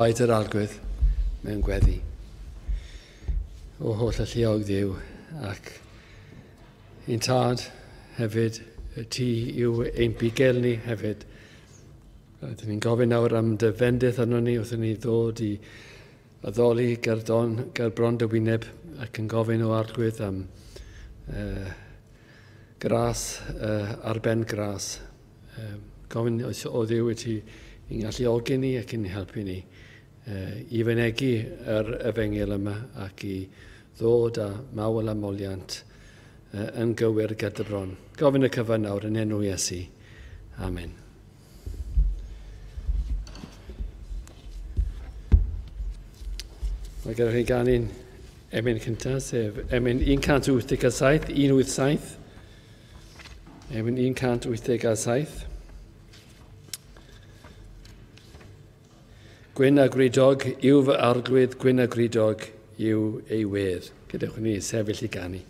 Oed yr arglwydd mewn gweddi. O holl y lliog Dduw ac un tad hefyd, y ti yw ein bigel ni hefyd. Rydyn ni'n gofyn nawr am dy fendith arno ni wrth ni ddod i addoli ger bron dy wyneb ac yn gofyn o arglwydd am gras, arben gras. Gofyn o Dduw i ti i'n galluogi ni ac yn helpu ni i fynegu yr efengil yma ac i ddod â mawl amoliant yn gywir gyda bron. Gofyn y cyfan nawr yn enw Iesu. Amen. Mae gyda chi ganu'n emyn cyntaf, sef emyn 187, 187. Emyn 187. Gwyn a gridog yw fy arglwydd, gwyn a gridog yw ei wedd. Gydewch ni sefyll i ganu.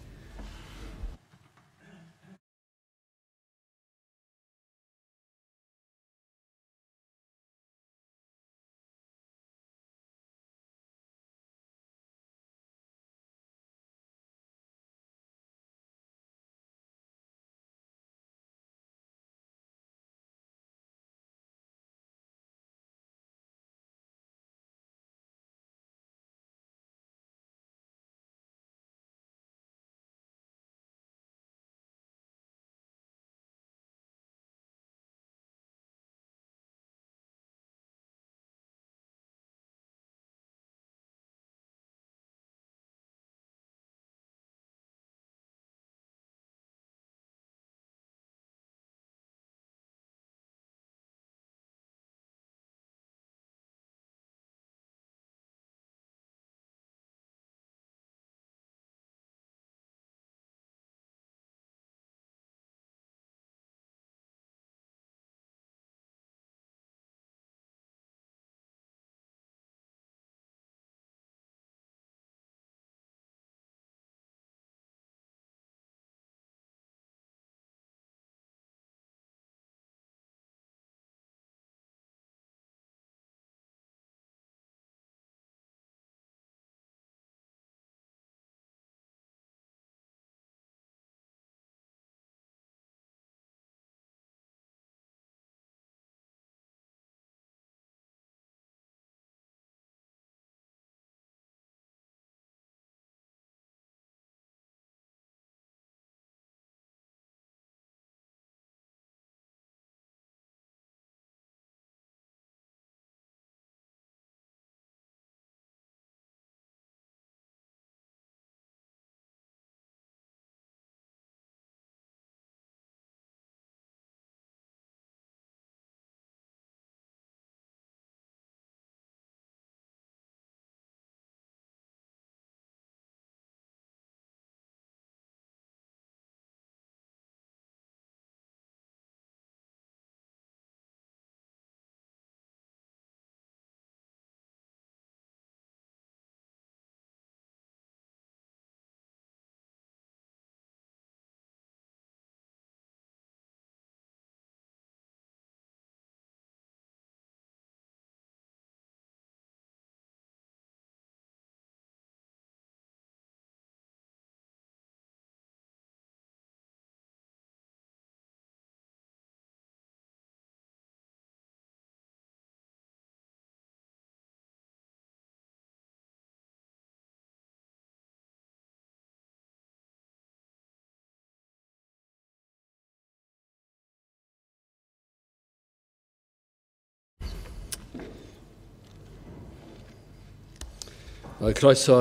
Mae croeso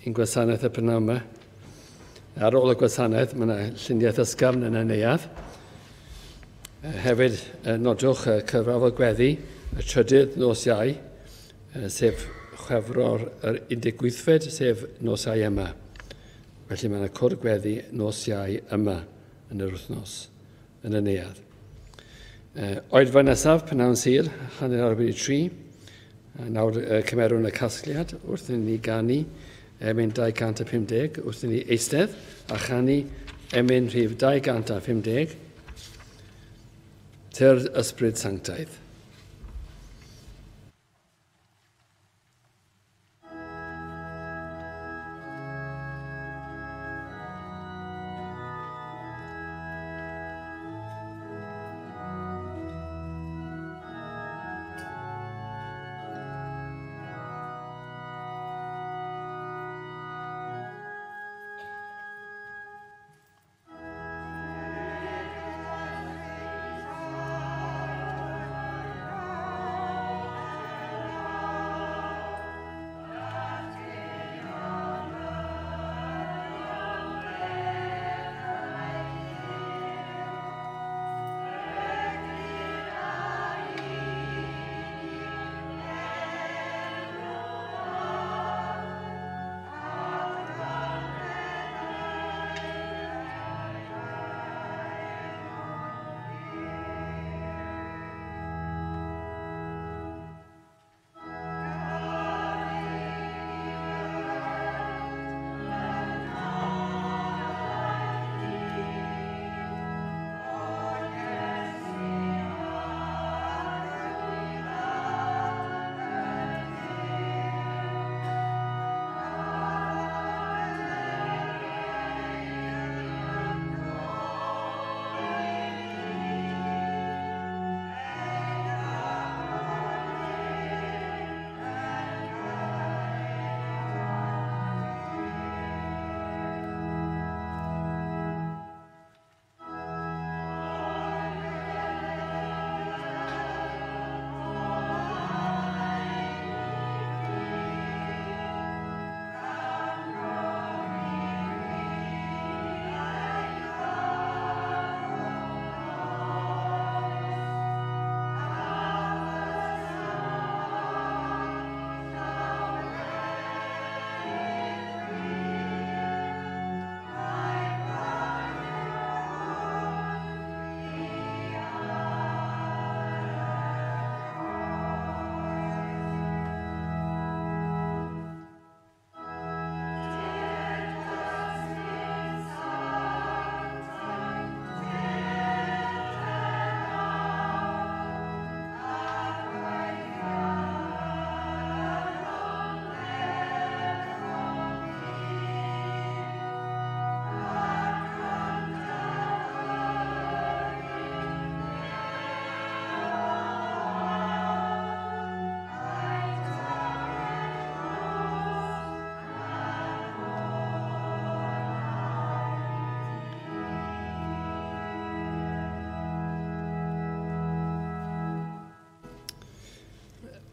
i'n gwasanaeth y prynawn yma. Ar ôl y gwasanaeth, mae yna lluniau ysgafn yn y neuadd. Hefyd, nodwch cyfrafod gweddi, y trydydd nos Iau, sef Chwefror yr 18fed, sef nos Iau yma. Felly mae yna cwr gweddi nos Iau yma yn yr wythnos, yn y neuadd. Oedfa nesaf, prynawn sir, hanner ar 3. Nawr cymerwn y casgliad wrth i ni ganu emyn 250, wrth i ni eistedd a chanu emyn rhif 250, Tyr Ysbryd Sanctaidd.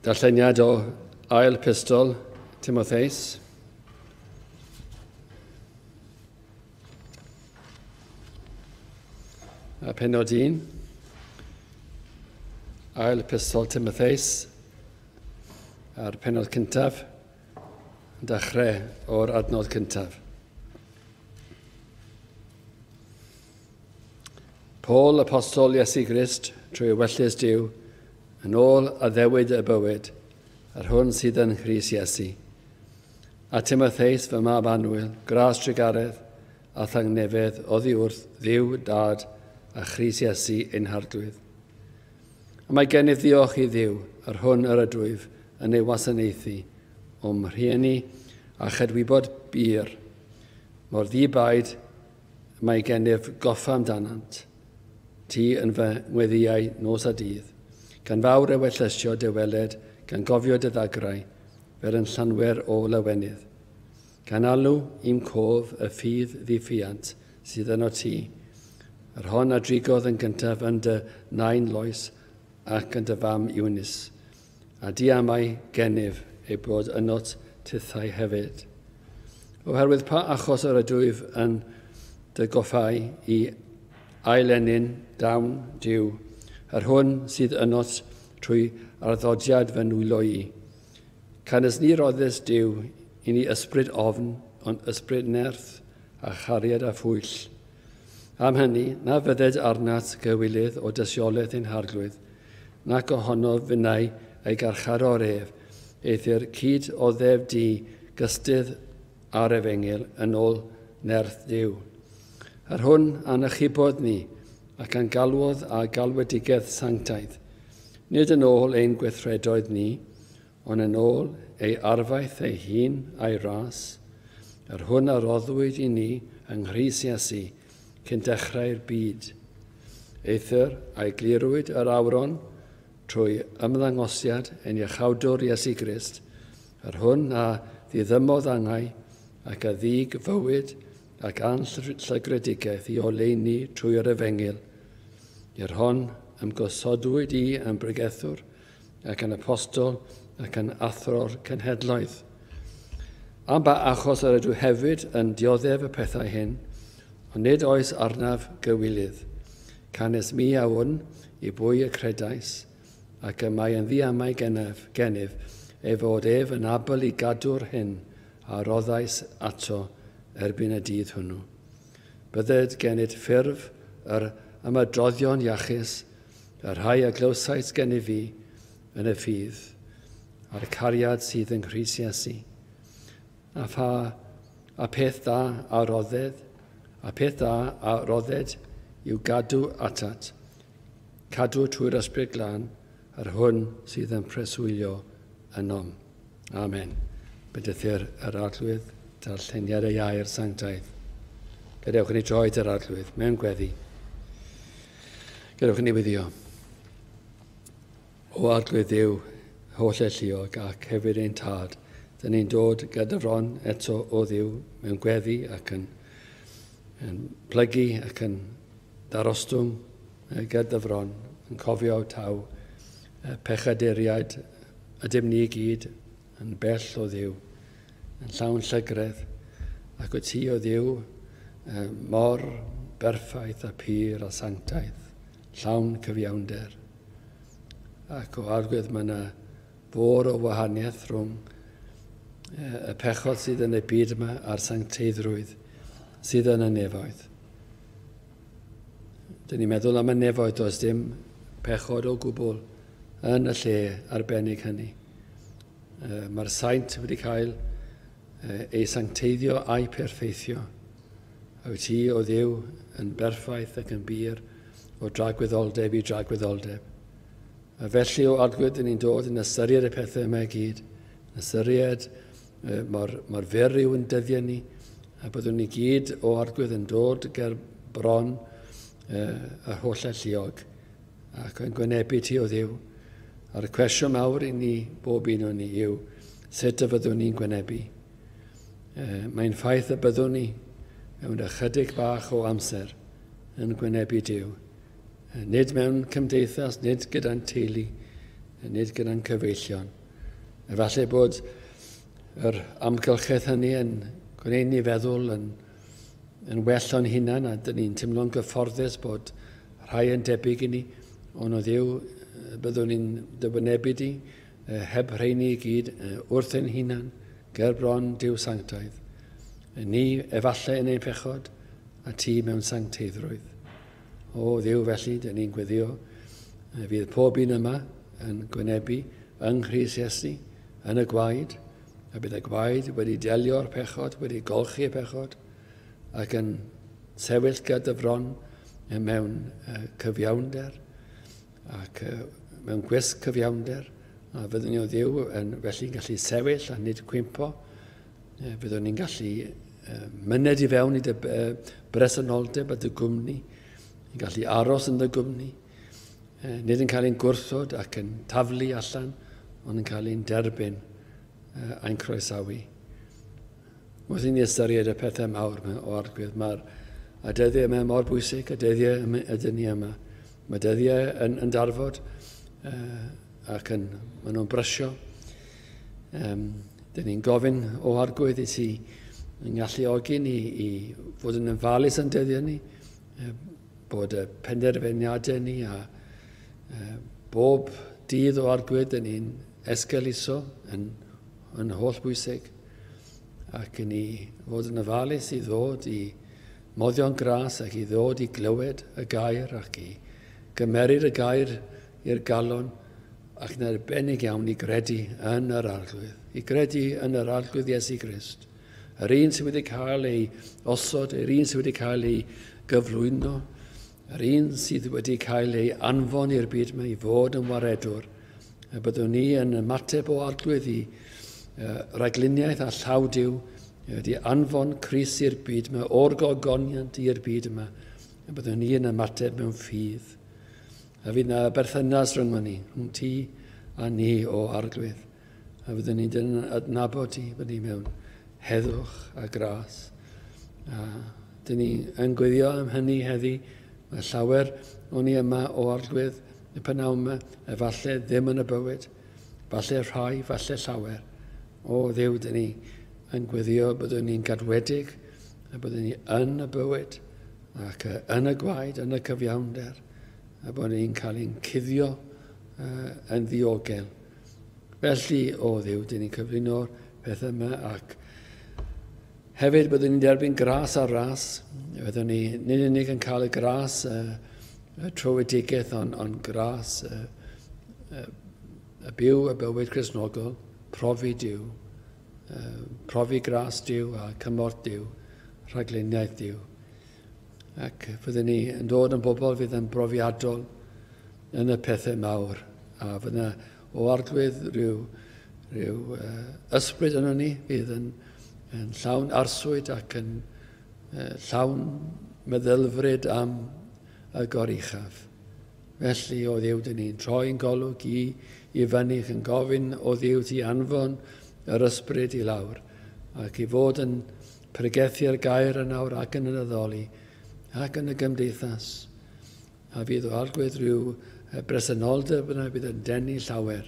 Darlleniad o ail pistol Timotheus. A pennod 1. Ail pistol Timotheus. A'r pennod cyntaf. Dechrau o'r adnod cyntaf. Paul, apostol Iesu Grist, trwy wellus Duw, yn ôl a ddewid y bywyd, ar hwn sydd yn Chris Iesu. A Timotheus, fy mab Anwyl, gras trigaredd a thangnefedd oddi wrth Dduw, Dad a Chris Iesu ein hardwydd. A mae gennyf ddiolch i Dduw ar hwn yr ydwyf yn ei wasanaethu rhieni a chydwybod bir. Mor ddibaid mae gennyf goffa amdanant. Ti yn fy ngweddiau nos a dydd, gan fawr ewyllysio dy weled, gan gofio dy ddagrau, fer yn llanwer o lawenydd. Gan alw i'm cof y ffydd ddiffiant sydd yno ti, yr hon a drigodd yn gyntaf yn dy nain loes ac yn dy fam Iwnis, a di amau gennyf ei bod ynot tithau hefyd. Oherwydd pa achos yr ydwyf yn dy goffau i ailenyn dawn Duw, ar hwn sydd ynot trwy arddodiad fy nwylo i. Canes ni roddus Duw i ni ysbryd ofn, ond ysbryd nerth a chariad a phwyll. Am hynny, na fydded arnat gywilydd o dysiolaeth ein harglwydd, nac ohono fynnau ei garcharo'r ef, eithyr cyd o ddef di gystydd ar efengil yn ôl nerth Duw. Ar hwn anychubod ni, ac yn galwodd a galwedigaeth sanctaidd, nid yn ôl ein gweithredoedd ni, ond yn ôl ei arfaith ei hun a'i ras, ar hwn a roddwyd i ni yng Nghrist Iesu cyn dechrau'r byd. Eithyr a'i glirwyd yr awron trwy ymddangosiad ein iachawdwr Iesu Grist, ar hwn a ddiddymodd angau ac a ddig fywyd ac anllygrydigaeth i oleuni trwy'r efengil. I'r hon ymgosodwyd i yn bregethwr ac yn apostol ac yn athror cenhedloedd. Am ba achos yr ydw hefyd yn dioddef y pethau hyn, ond nid oes arnaf gywilydd. Canes mi awn i bwy y credais, ac y mae yn ddiamau gennyf ei fod ef yn abel i gadw'r hyn a roddais ato erbyn y dydd hwnnw. Bydded gennyt ffurf yr ymydroddion iachus, y rhai a glywsais gen i fi yn y ffydd, a'r cariad sydd yn Chris Iesu. A peth da a rodded yw gadw atat, cadw trwy'r ysbryd glân, ar hwn sydd yn preswylio ynom. Amen. Bydythir yr arglwydd darlleniad ei air sanctaidd. Gadewch ni droed yr arglwydd mewn gweddi. Gadewch ni weddio. O arglwydd Dduw, holl elliog ac hefyd ein tad, dyn ni'n dod gydyfron eto o Dduw mewn gweddi ac yn plygu ac yn darostwng gydyfron, yn cofio taw pechaduriaid ydym ni i gyd yn bell o Dduw, yn llawn llygredd, ac o ti o Dduw mor berffaith a pur a sanctaidd, llawn cyfiawnder. Ac o arglwydd mae yna fôr o wahaniaeth rhwng y pechod sydd yn y byd yma a'r sancteiddrwydd sydd yn y nefoedd. Dyn ni'n meddwl am y nefoedd, does dim pechod o gwbl yn y lle arbennig hynny. Mae'r saint wedi cael ei sancteiddio a'i perfeithio. A wyt ti o Dduw yn berffaith ac yn bir o dragwyddoldeb i dragwyddoldeb. A felly o arglwydd ni'n dod yn ystyried y pethau yma i gyd, yn ystyried mae'r fer yw yn dyddiau ni, a byddwn ni gyd o arglwydd yn dod ger bron y holl elliog ac yn gwynebu ti o Dduw. A'r cwestiwn mawr i ni bob un o ni yw sut y byddwn ni'n gwynebu. Mae'n ffaith y byddwn ni mewn ychydig bach o amser yn gwynebu Duw. Nid mewn cymdeithas, nid gyda'n teulu, nid gyda'n cyfeillion, Efallai bod yr amgylchedd hynny yn gwneud ni feddwl yn well o'n hunan, a dyn ni'n teimlo'n gyfforddus bod rhai yn debyg i ni, ond o Dduw byddwn ni'n dywynebu di heb rheini i gyd wrth ein hunan, ger bron Duw sanctaidd. Ni efallai yn ein pechod, a ti mewn sancteiddrwydd. O Dduw felly, dyn ni'n gweddio, fydd pob un yma yn gwynebu yng Nghrist Iesu, yn y gwaed, a bydd y gwaed wedi delio'r pechod, wedi golchi'r pechod, ac yn sefyll gyda fron mewn cyfiawnder, ac mewn gwisg cyfiawnder, a fyddwn ni o Dduw yn felly gallu sefyll a nid cwympo. Fyddwn ni'n gallu myned i fewn i dy bresenoldeb a dy gwmni, ni'n gallu aros yn dy gwmni, nid yn cael ein gwrthod ac yn taflu allan, ond yn cael ein derbyn a'n croesawu. Wrth i ni ystyried y pethau mawr o arglwydd, mae'r dyddiau yma mor bwysig, y dyddiau ydyn ni yma. Mae dyddiau yn darfod ac maen nhw'n brysio. Dyn ni'n gofyn o arglwydd i ti yn galluogi ni i fod yn ymfalus yn dyddiau ni, bod y penderfyniadau ni a bob dydd o arglwydd dyn ni'n esgeluso yn holl bwysig, ac yn ni fod yn ofalus i ddod i moddio'n gras ac i ddod i glywed y gair ac i gymeryd y gair i'r galon ac yn arbennig iawn i gredu yn yr arglwydd. I gredu yn yr arglwydd Iesu Grist. Yr un sydd wedi cael ei osod, yr un sydd wedi cael ei gyflwyno, yr un sydd wedi cael ei anfon i'r byd yma i fod yn waredwr. A byddwn ni yn ymateb o arglwydd i ragluniaeth a llaw Duw wedi anfon Cris i'r byd yma, o'r gogoniant i'r byd yma, a byddwn ni yn ymateb mewn ffydd. A fydd yna berthynas rhwng ni, rhwng ti a ni o arglwydd. A byddwn ni'n adnabod ti, byddwn ni mewn heddwch a gras. A dyn ni yn gweddio am hynny heddi, mae llawer o'n ni yma o arglwydd, y pnawn yma, efallai ddim yn y bywyd, falle rhai, falle llawer. O Dduw, dyn ni yn gweddio byddwn ni'n gadwedig, a byddwn ni yn y bywyd, ac yn y gwaed, yn y cyfiawnder, a byddwn ni'n cael ein cuddio yn ddiogel. Felly, o Dduw, dyn ni'n cyflwyno'r pethau yma, ac hefyd byddwn ni'n derbyn gras ar ras. Byddwn ni nid unig yn cael y gras y trowedigaeth, ond gras y byw y bywyd Cristnogol, profi Duw, profi gras Duw a cymorth Duw, rhagluniaeth Duw. Ac fyddwn ni yn dod yn bobl fydd yn brofiadol yn y pethau mawr. A fydd yna o arglwydd rhyw ysbryd yno ni fydd yn llawn arswyd ac yn llawn meddylfryd am y goruchaf. Felly o Dduw, dyn ni'n troi'n golwg i fyny, yn gofyn o Dduw ti anfon yr ysbryd i lawr, ac i fod yn pregethu'r gair yn awr ac yn y addoli, ac yn y gymdeithas. A fydd o arglwydd rhyw bresenoldeb yna bydd yn denu llawer,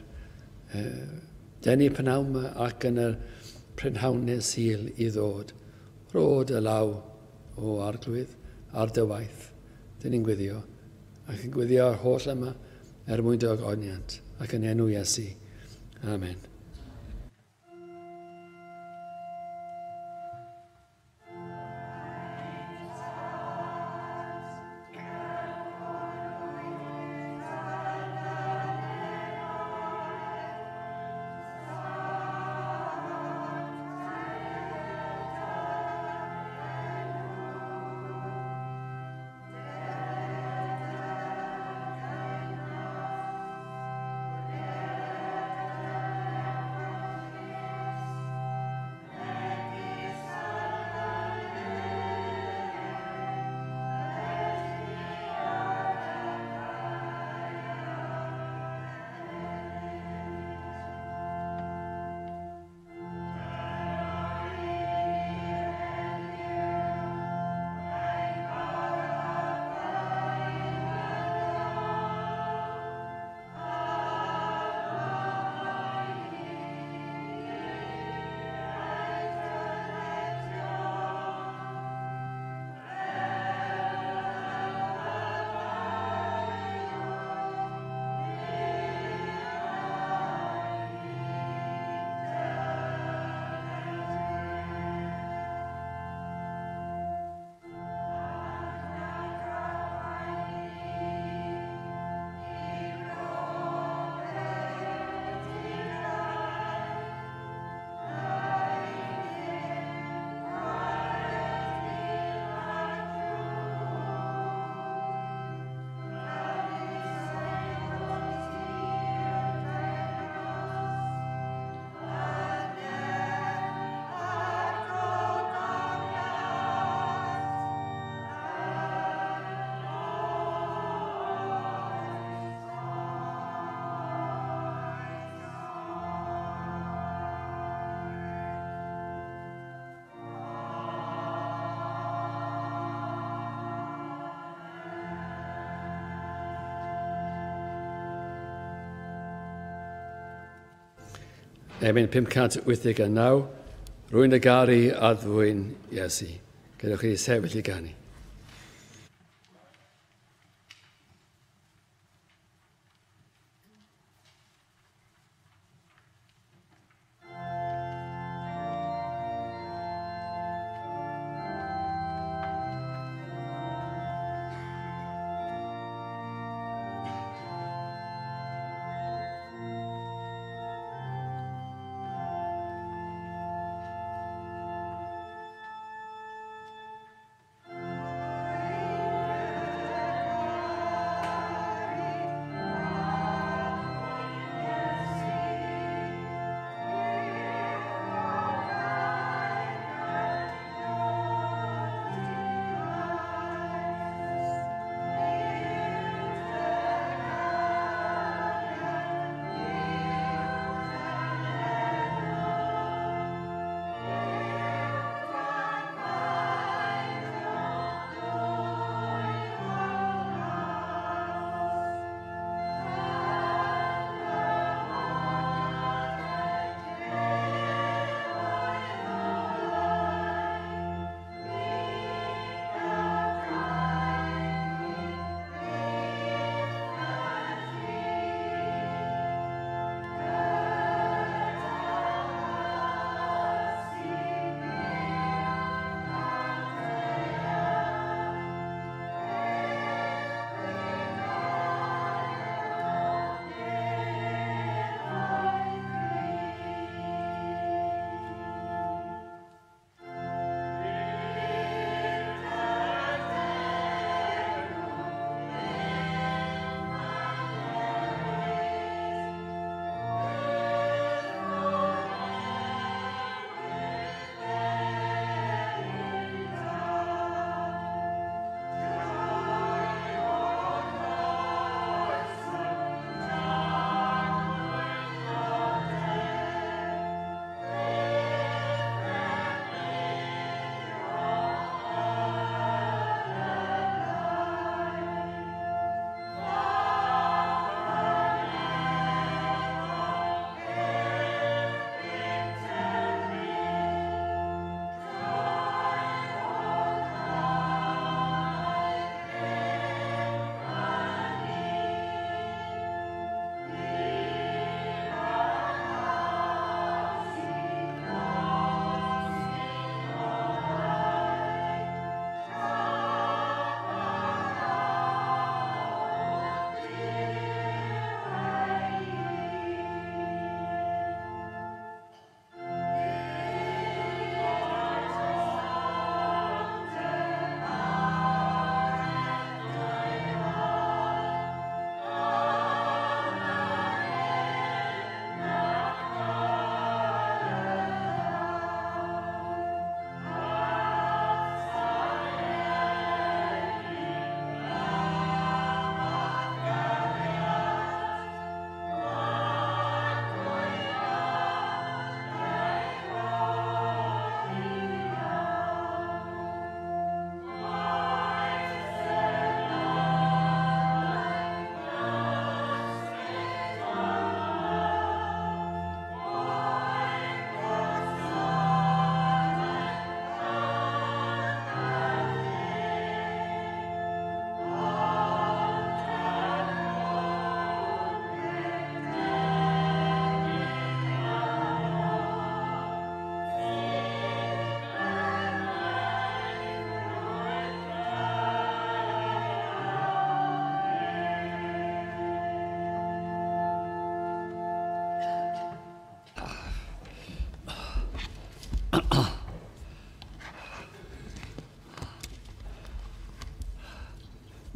denu pnawn yma ac yn y prynhawnau sul i ddod. Rod y law o arglwydd ar dy waith. Dyn ni'n gweddio, ac yn gweddio'r holl yma mwyn dy ogoniant, ac yn enw Iesu. Amen. Emyn 589. Rwy'n y garu a ddwy'n Iesu. Gadewch chi sefyll i ganu.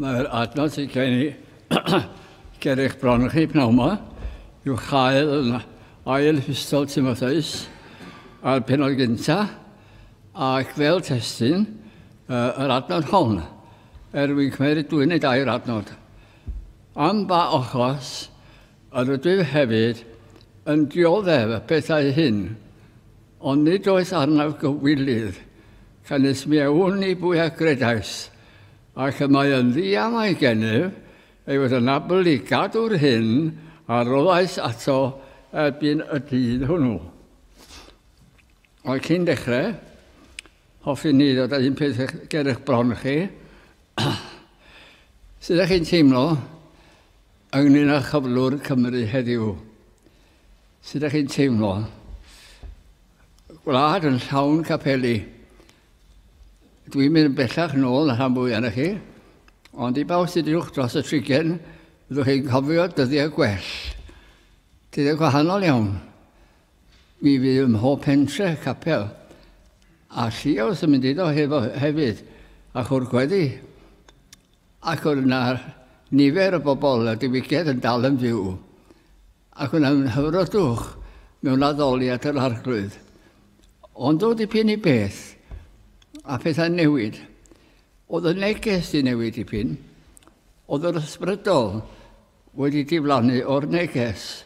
Mae'r adnod sy'n gen i ger eich bron chi pnawn yma yw chael yn ail epistol Timotheus a'r penod gyntaf ac fel testyn yr adnod hon dwi'n cymryd dwi'n ei dair adnod. Am ba ochos rydw i hefyd yn dioddef y pethau hyn ond nid oes arnaf gywilydd cynnes mewn i bwy a gredais ac y mae yn ddiam a'i gennyf ei fod yn abl i gadw'r hyn a roddais ato erbyn y dydd hwnnw. Oedd cyn dechrau, hoffi ni ddod â un peth ger eich bron chi. Sut ydych chi'n teimlo ynglyn â chyflwr Cymru heddiw? Sut ydych chi'n teimlo? Gwlad yn llawn capeli. Dwi'n mynd bellach nôl na rhan fwy yna chi, ond i baw sydd uwch dros y trigen, byddwch chi'n cofio dyddiau gwell. Dyddiau gwahanol iawn. Mi fydd ym mhob pentre capel. A lliaws yn mynd iddo hefyd, ac o'r gweddi. Ac o'r yna nifer o bobl a diwygiad yn dal yn fyw. Ac yna'n hyfrydwch mewn addoliad yr arglwydd. Ond o dipyn i beth, a pethau newid. Oedd y neges i newid dipyn, oedd yr ysbrydol wedi diflannu o'r neges,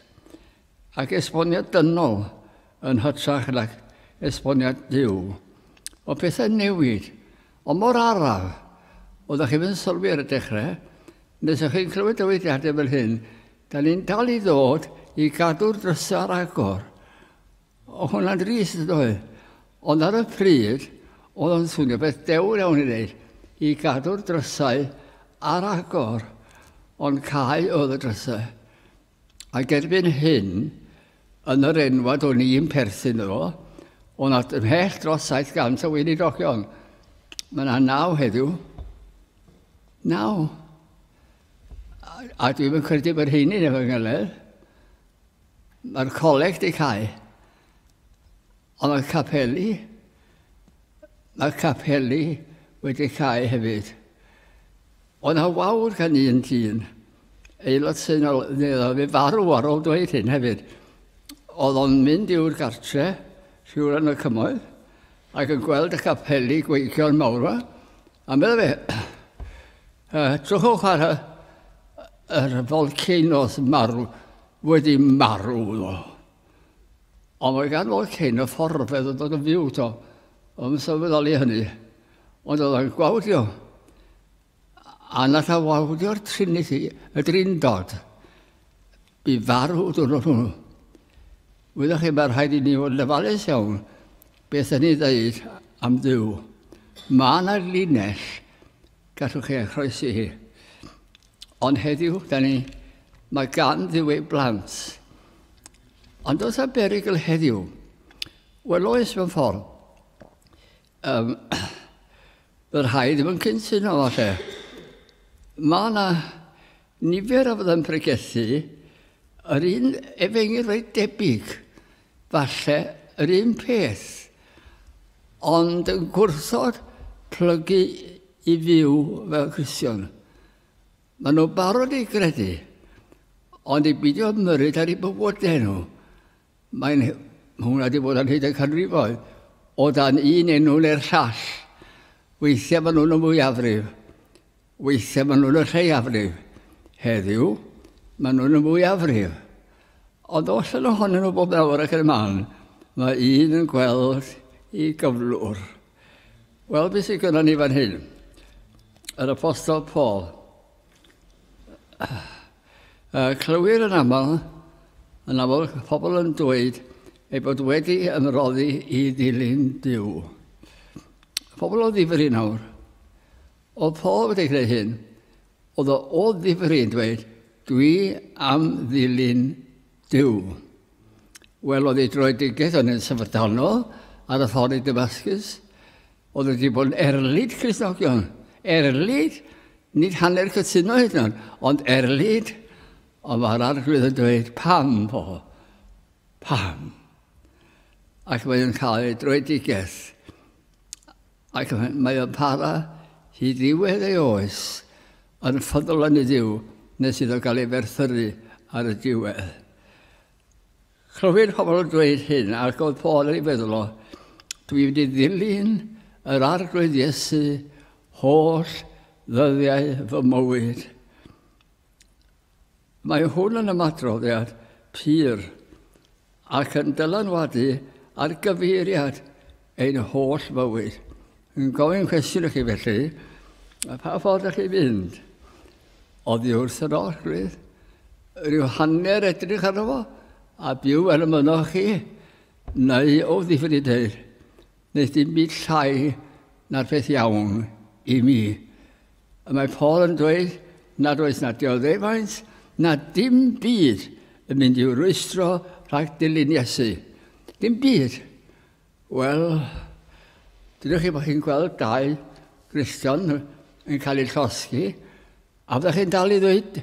ac esboniad dynol yn hytrach nag esboniad Duw. O pethau newid, o mor araf, oeddech chi'n sylwi ar y dechrau, nes ych chi'n clywed dywydiadau fel hyn, da ni'n dal i ddod i gadw'r drysau'r agor. O hwnna'n dris ydw. Ond ar y pryd, oedd o'n swnio beth dewr iawn i wneud, i gadw'r drysau ar agor, ond cael oedd y drysau. Ac erbyn hyn, yn yr enwad o'n i'n perthyn o, o'n at ymhell dros 700 o weinidogion. Mae yna 9 heddiw. 9. A dwi'n credu bod heini efo ngyledd. Mae'r coleg di cael. Ond mae'r capeli wedi cael hefyd. Ond a wawr gan un tîn, aelod seinol, fe farw ar ôl dweud hyn hefyd. Oedd o'n mynd i'w'r gartre, siwr yn y cymoedd, ac yn gweld y capeli gweithio'n mawr. A meddwl fe, trwchwch ar yr volcanoes marw, wedi marw ddo. Ond mae gan volcano fforfedd o dod yn fyw to, o'n sylweddoli hynny. Ond oedd yn gwawdio. A nath a wawdio'r Trinity, y Drindod, i farw dwrnod hwnnw. Wyddech chi, mae'n rhaid i ni fod lefalus iawn beth yn ei ddeud am Dduw. Mae yna linell gallwch chi eich croesi hi. Ond heddiw, mae gan Dduw ei blant. Ond oes a berygl heddiw? Wel, oes mewn ffordd. Bydd rhaid ddim yn cynsyno falle. Mae yna nifer o fydd yn pregethu yr un efengyl reit debyg, falle yr un peth, ond yn gwrthod plygu i fyw fel Cristion. Maen nhw barod i gredu, ond i beidio ymyrryd ar eu bywydau nhw. Hwna wedi bod yn hyd y canrifoedd, o dan un enw neu'r llall. Weithiau maen nhw'n y mwyafrif, weithiau maen nhw'n y lleiafrif. Heddiw, maen nhw'n y mwyafrif. Ond os yn ohonyn nhw bob nawr ac yn y man, mae un yn gweld i gyflwr. Wel, beth sydd gyda ni fan hyn? Yr apostol Paul. Clywir yn aml pobl yn dweud ei bod wedi ymroddi i ddilyn Duw. Pobl o ddifri nawr. O Paul wedi gwneud hyn, oedd o ddifri yn dweud, dwi am ddilyn Duw. Wel, oedd ei droedigaeth yn sefydlonol ar y ffordd i Damascus. Oedd wedi bod yn erlyd Cristnogion. Erlyd, nid hanner cytuno hyd yn, ond erlyd. Ond mae'r arglwydd yn dweud, pam, Paul? Pam? Ac mae'n cael ei droedigaeth. Ac mae'n para hyd ddiwedd ei oes yn ffyddol yn y Dduw nes iddo gael ei ferthyru ar y diwedd. Clywir pobl yn dweud hyn, ac oedd Paul yn ei feddwl o, dwi wedi ddilyn yr arglwydd Iesu holl ddyddiau fy mywyd. Mae hwn yn ymadroddiad pur ac yn dylanwadu ar gyfeiriad ein holl fywyd. Yn gofyn cwestiwn i chi felly, pa ffordd ydych chi fynd? Oddi wrth yr arglwydd, rhyw hanner edrych arno fo, a byw ar y mynoch chi, neu o ddifridur, neu dim byd llai na'r peth iawn i mi. A mae Paul yn dweud, nad oes na dioddefaint, na dim byd yn mynd i'w rwystro rhag dilyn Iesu. Dim byd. Wel, dydych chi bod chi'n gweld dau Gristion yn cael ei llosgi, a byddwch chi'n dal i ddweud,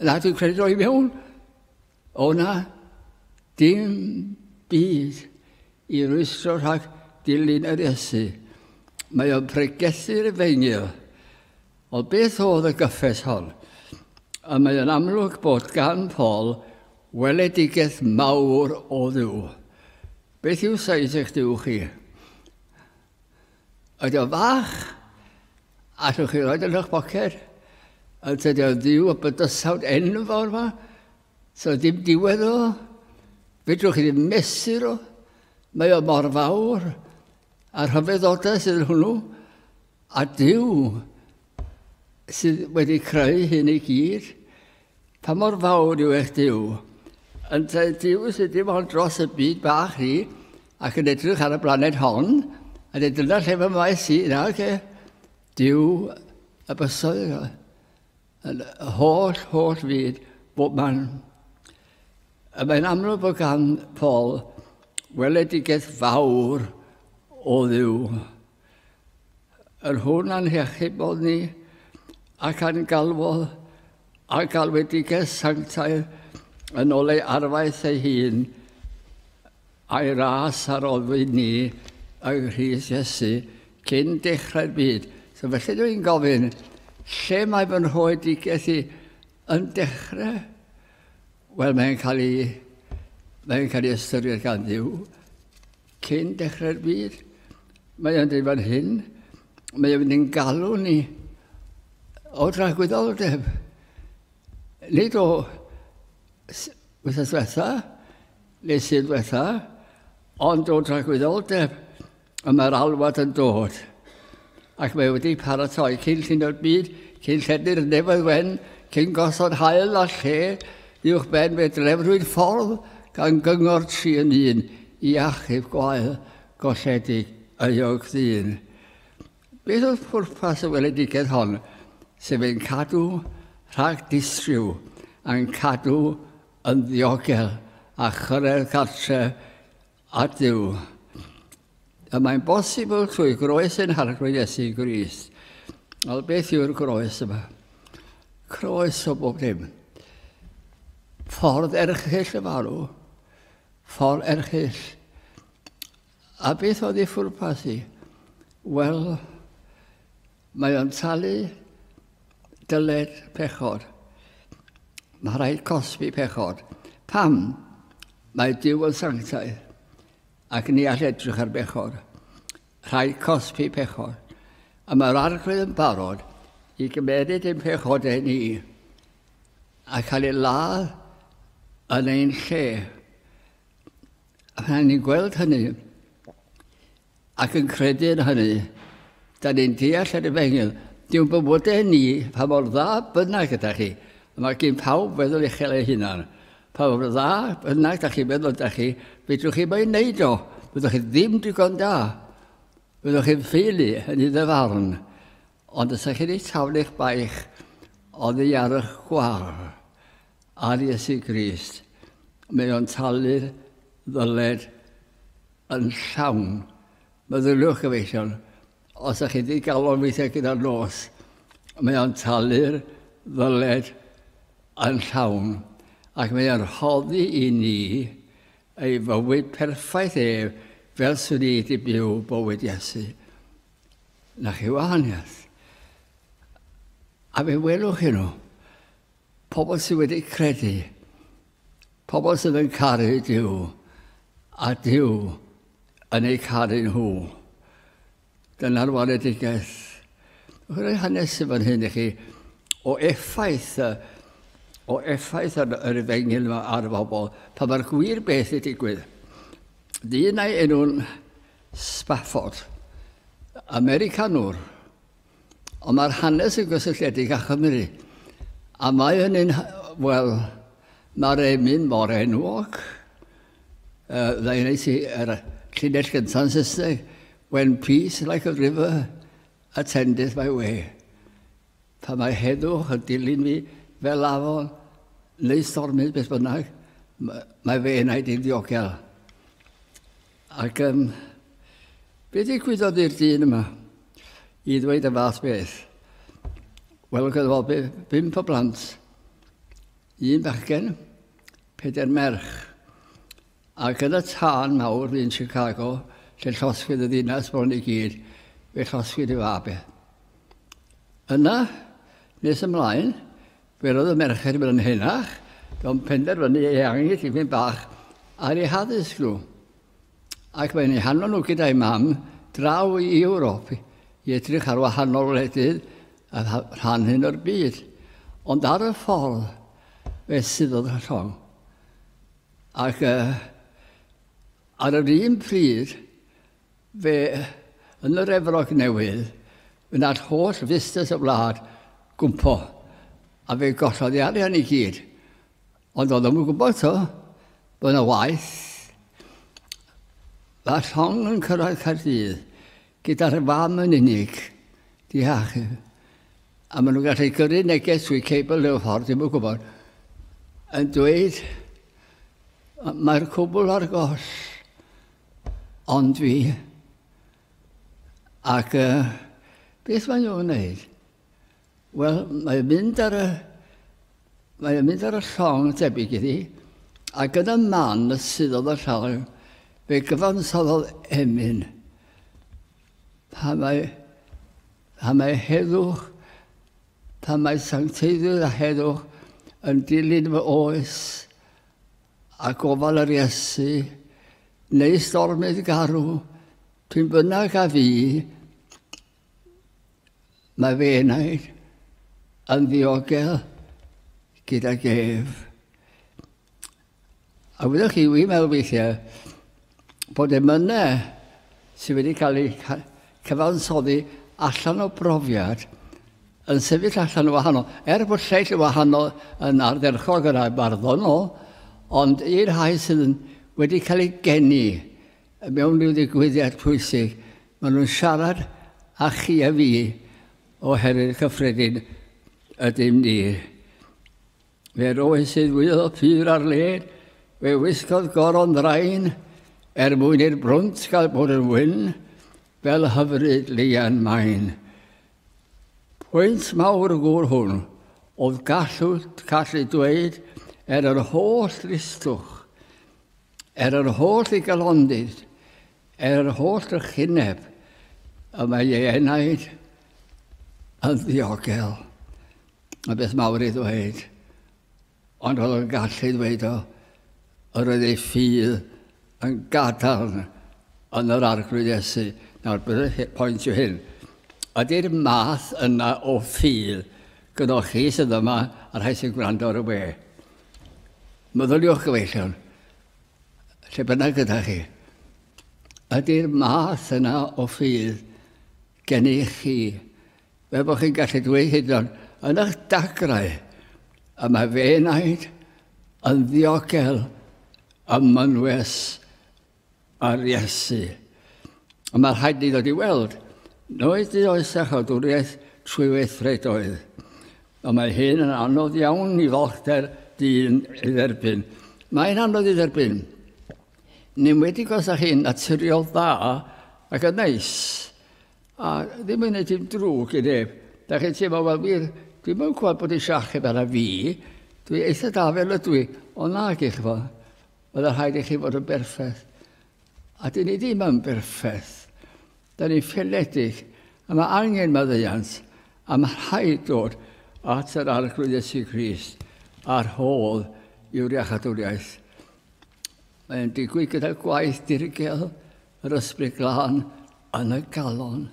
na dwi'n credu roi mewn, o na, dim byd i rwystro rhag dilyn yr Iesu. Mae o'n pregethu'r efengyl. Ond beth oedd y gyffes hon? A mae yn amlwg bod gan Paul weledigaeth mawr o Dduw. Beth yw seis eich Dduw chi? Ydy o fach? Allwch chi roed yn eich boced? Ydy o Dduw y bydysawd enfawr yma? So dim diwedd o? Fedrwch chi ddim mesur o? Mae o mor fawr. A'r rhyfeddodau sydd yn hwnnw. A Dduw sydd wedi creu hyn i gyd. Pa mor fawr yw eich Dduw? Yn Dduw sydd dim ond dros y byd bach ni ac yn edrych ar y blaned hon, a dyna lle mae maes i yna, Dduw y bysoedd yn holl fyd bob man. A mae'n amlwg bod gan Paul weledigaeth fawr o Dduw. Yr hwn anhechybod ni ac angalwodd a galwedigaeth sanctaidd yn ôl ei arfaeth ei hun a'i ras ar oddwyd ni yng Nghrist Iesu cyn dechrau'r byd. So felly dwi'n gofyn, lle mae fy nhoedigaeth i yn dechrau? Wel, mae'n cael ei ystyried gan Dduw cyn dechrau'r byd. Mae o'n dweud fan hyn, mae o'n mynd galw ni o dragwyddoldeb. Nid o wythnos diwetha, neu sydd diwetha, ond o dragwyddoldeb, a mae'r alwad yn dod. Ac mae wedi paratoi cyn llun o'r byd, cyn llenni'r nefoedd wen, cyn gosod hael a lle, uwch ben fe drefrwyd ffordd gan gyngor 3-1 i achub gwael golledig yog ddyn. Beth oedd pwrpas y weledigaeth hon? Sef yn cadw rhag distriw, a'n cadw yn ddiogel a chyrraedd gartre a Dduw. A mae'n bosibl trwy groes yn hargrwyd Iesu Grist. Ond beth yw'r groes yma? Croes o bob dim. Ffordd erchyll y farw. Ffordd erchyll. A beth oedd ei phwrpas i? Wel, mae o'n talu dyled pechod. Mae rhaid cosbi pechod. Pam? Mae Dduw yn sanctaidd ac ni all edrych ar bechod. Rhaid cosbi pechod. A mae'r arglwydd yn barod i gymryd ein pechodau ni a cael ei ladd yn ein lle. A pan ni'n gweld hynny ac yn credu yn hynny, da ni'n deall ar y fengil, diw'n bywydau ni pa mor dda bynnag gyda chi. Mae gen pawb feddwl uchel ei hunan. Pa mor dda bynnag da chi meddwl da chi, fedrwch chi mae'n neud o. Byddwch chi ddim digon da. Byddwch chi'n ffili yn ei ddyfarn. Ond os ydych chi wedi taflu eich baich oddi ar eich gwar ar Iesu Grist, mae o'n talu'r ddyled yn llawn. Meddyliwch gyfeillion, os ydych chi wedi galon weithiau gyda'r nos, mae o'n talu'r ddyled yn llawn. Ac mae o'n rhoddi i ni ei fywyd perffaith fel swn i wedi byw bywyd Iesu. Na chi wahaniaeth. A fe welwch chi nhw, pobl sydd wedi credu, pobl sydd yn caru Dduw, a Dduw yn ei caru nhw. Dyna'r waledigaeth. Rwy'n hanes fan hyn i chi o effaith yr efengil yma ar y bobl, pa mae'r gwir beth i digwydd. Dyn ei enw'n Spafford, Americanwr, ond mae'r hanes yn gysylltiedig â Chymru. A mae yn un, wel, Mae'r emyn mor enwog. Dda'n eis i llinell gyntaf yn Saesneg, when peace like a river attendeth my way. Pa mae heddwch yn dilyn mi fel afon, neu stormydd beth bynnag, mae fe enaid i'n ddiogel. Ac beth ddigwyddodd i'r dyn yma i ddweud y fath beth? Wel, gyda fo 5 o blant, 1 bachgen, 4 merch. Ac yn y tân mawr yn Chicago, lle llosgwyd y ddinas bron i gyd, fe llosgwyd y fabe. Yna, nes ymlaen, fe roedd y merched yn hynach, o'n penderfynu ei angen i fynd bach ar ei haddysg nhw. Ac mae'n ei hanfon nhw gyda'i mam draw i Ewrop i edrych ar wahanol wledydd a rhan hyn o'r byd. Ond ar y ffordd, fe suddodd y llong. Ac ar yr un pryd, fe yn yr Efrog Newydd, fe nad holl fustas y wlad gwmpo, a fe gollodd ei arian i gyd. Ond oedd yn gwybod to, bod yna waith. Fa llong yn cyrraedd Caerdydd, gyda'r fam yn unig, di achub. A maen nhw'n gallu gyrru neges trwy ceibl y ffordd, ddim yn gwybod, yn dweud, mae'r cwbl ar goll, ond fi. Ac beth maen nhw'n gwneud? Wel, mae'n mynd ar y llong tebyg iddi, ac yn y man sydd oedd y llaw, fe gyfansoddodd emyn. Pa mae heddwch, pa mae sancteiddwyd a heddwch yn dilyn fy oes a gofal yr Iesu, neu stormydd garw, dwi'n bynnag a fi, mae fe enaid yn ddiogel gyda gef. A wyddoch chi, wi'n meddwl weithiau, bod emynau sydd wedi cael eu cyfansoddi allan o brofiad yn sefyll allan o wahanol. Bod lleill o wahanol yn ardderchog yna barddonol, ond i'r rhai sydd wedi cael ei geni mewn rhyw ddigwyddiad pwysig, maen nhw'n siarad a chi a fi oherwydd cyffredin ydym ni. Fe roesydd wydd o pyr ar led, fe wisgodd goron draen, mwyn i'r brwnt gael bod yn wyn, fel hyfryd lian maen. Pwynt mawr y gŵr hwn, oedd gallu dweud yr holl ristwch, yr holl i galondydd, yr holl rychineb, a mae ei enaid yn ddiogel. A beth mawr i ddweud, ond oedd yn gallu dweud o, yr oedd ei ffydd yn gadael yn yr arglwydd Iesu. Nawr, bydd y pwynt yw hyn. Ydy'r math yna o ffydd gyda chi sydd yma a rhai sy'n gwrando ar y we. Meddyliwch gyfeillion, lle bynnag gyda chi. Ydy'r math yna o ffydd gen i chi. Fe bod chi'n gallu dweud hyd yn eich dagrau, a mae fe enaid yn ddiogel ym mynwes ar Iesu. A mae'r rhaid ni ddod i weld, noed i oes a chodwriaeth trwy weithredoedd. A mae hyn yn anodd iawn i folchder dyn i dderbyn. Mae'n anodd i dderbyn. Nym wedi gos â chi'n naturiol dda ac yn neis. A ddim yn gwneud dim drwg i neb. Da chi'n teimlo, wel, dwi'n mynd gweld bod eisiau achub ar y fi. Dwi eitha da fel ydw i, ond nag eich fo. Oedd y rhaid i chi fod yn berffaith. A dyn ni ddim yn berffaith. Da ni'n ffiledig, a mae angen maddeuant, a mae rhaid dod at yr arglwydd Iesu Grist a'r hodd yw'r iachadwriaeth. Mae'n digwydd gyda gwaith dirgel yr ysbryd glân yn y galon.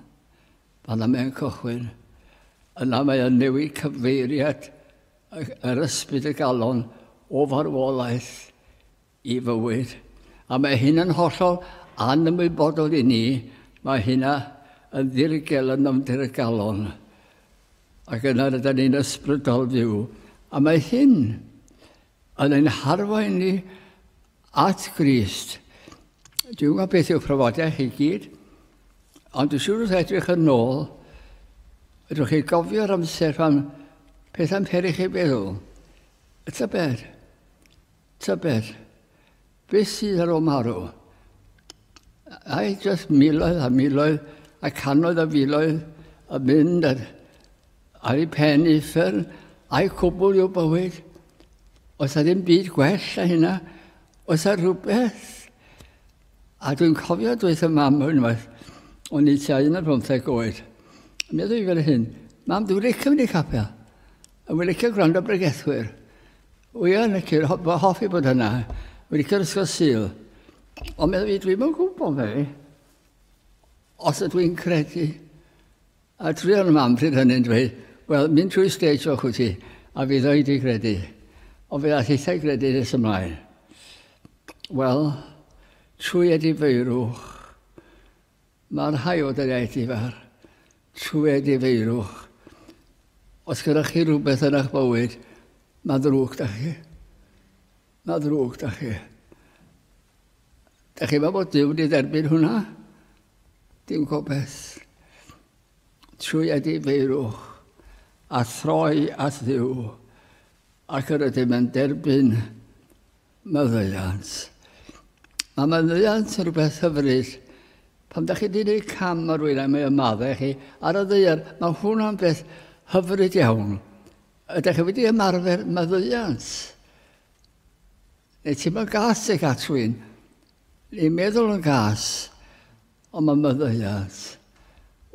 Fan'na mae'n cychwyn. Yna mae yn newid cyfeiriad yr ysbryd y galon o farwolaeth i fywyd. A mae hyn yn hollol anymwybodol i ni, mae hynna yn ddirgel yn ymdir y galon. Ac yna rydyn ni'n ysbrydol fyw. A mae hyn yn ein harwain ni at Grist. Dwi'n gwybod beth yw profiadau chi gyd, ond dwi'n siŵr wrth edrych yn ôl, ydwch chi gofio'r amser pan pethau'n peri chi feddwl. Tybed. Beth sydd ar ôl marw? Ai just miloedd a miloedd a cannoedd a filoedd a mynd ar ei pen uffern, a'i cwbl i'w bywyd. Oes a ddim byd gwell a hynna, oes a rhywbeth. A dwi'n cofio dweud y mam unwaith, o'n i tua 15 oed. Mi oedd i fel hyn, mam, dwi'n licio mynd i capel. A dwi'n licio gwrando bregethwyr. Wy'n licio, hoffi bod yna. Dwi'n licio'r ysgol Sul. Ond meddwl fi, dwi'n yn gwybod fe. Os ydw i'n credu. A drwy'r mam pryd hynny'n dweud, wel, mynd trwy stage o'ch wyt ti, a fi ddweud i credu. Ond fe all eithaf credu nes ymlaen. Wel, trwy edifeirwch, mae'r haiod yr edifar, trwy edifeirwch. Os gyda chi rhywbeth yn eich bywyd, mae ddrwg da chi. Da chi ma bod Duw wedi derbyn hwnna? Dim gobeith. Trwy edifeirwch, a throi at Dduw, ac yr ydym yn derbyn maddeuant. Mae maddeuant yn rhywbeth hyfryd. Pam da chi wedi gwneud cam ar rywun am ei ymaddau chi, ar y ddaear, mae hwnna'n beth hyfryd iawn. Ydych chi wedi ymarfer maddeuant? Neu ti'n mynd gas eich at rywun? Ni'n meddwl yn gas, ond mae maddeuant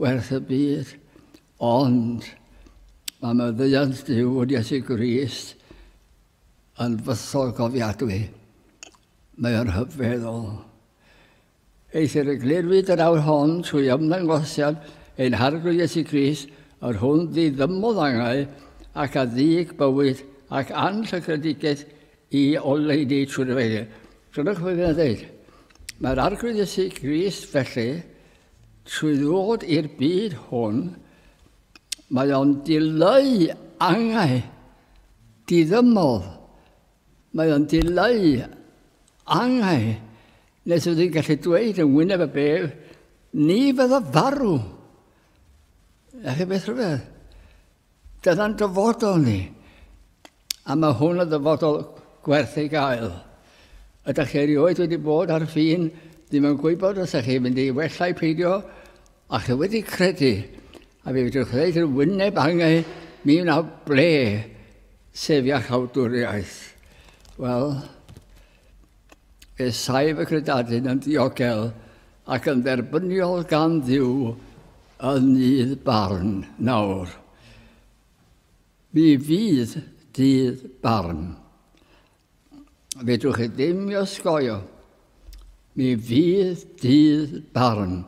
werth y byd. Ond mae maddeuant Duw wedi Iesu Grist yn fythol gofiadwy. Mae o'n hyfeddol. Eithir y glirwyd yr awr hon trwy ymddangosiad ein hargrwy Iesu Grist ar hwn ddiddymodd angau ac a ddig bywyd ac anllygredigaeth i oleidi trwy'r feiriau. Rydych chi fydd yn dweud, mae'r arglwydd Iesu Grist felly, trwy ddod i'r byd hwn, mae o'n dileu angau diddymodd. Mae o'n dileu angau, nes oedd hi'n gallu dweud yn wyneb y bef, ni fydd o farw. Ech chi beth rhywbeth? Dyna'n dyfodol ni. A mae hwn yn dyfodol gwerth ei gael. Ydych chi erioed wedi bod ar ffin, ddim yn gwybod os ydych chi mynd i wellai peidio, a chi wedi credu, a fi wedi dweud yn wyneb angau, mi wna ble sefiach awdwriaeth. Wel, saif y credadyn yn diogel ac yn dderbyniol gan Dduw yn nydd barn nawr. Mi fydd dydd barn. Fedrwch chi ddim i osgoio. Mi fydd dydd barn.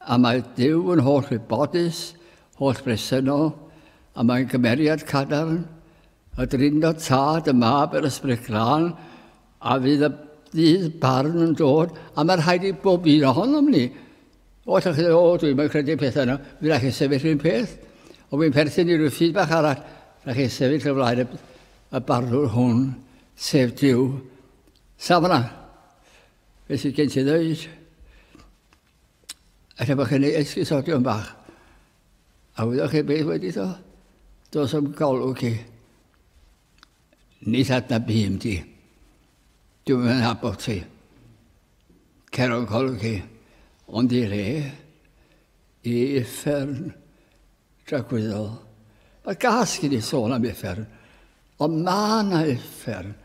A mae Duw yn holl wybodus, holl bresynol, a mae'n gymeriad cadarn, y drindod tad y mab yr ysbryd glân, a fydd y dydd barn yn dod, a mae'n rhaid i bob un ohonom ni. Os ydych chi dweud, dwi'n credu pethau yno, fi'n rhaid i sefyll rhywun peth, o fi'n perthyn i ryw ffyd bach arall, rhaid i sefyll y flaen y barnwr hwn, sef Duw. Safna, beth sydd gen ti ddweud? Alla bod chi'n ei esgusodion bach. A wyddwch chi beth wedi to? Dos am golwg chi. Nid adna bym ti. Dwi'n mynd abod ti. Cer o'n golwg chi. Ond i le, i uffern dragwyddol. Mae gas gen i sôn am uffern. Ond mae na uffern.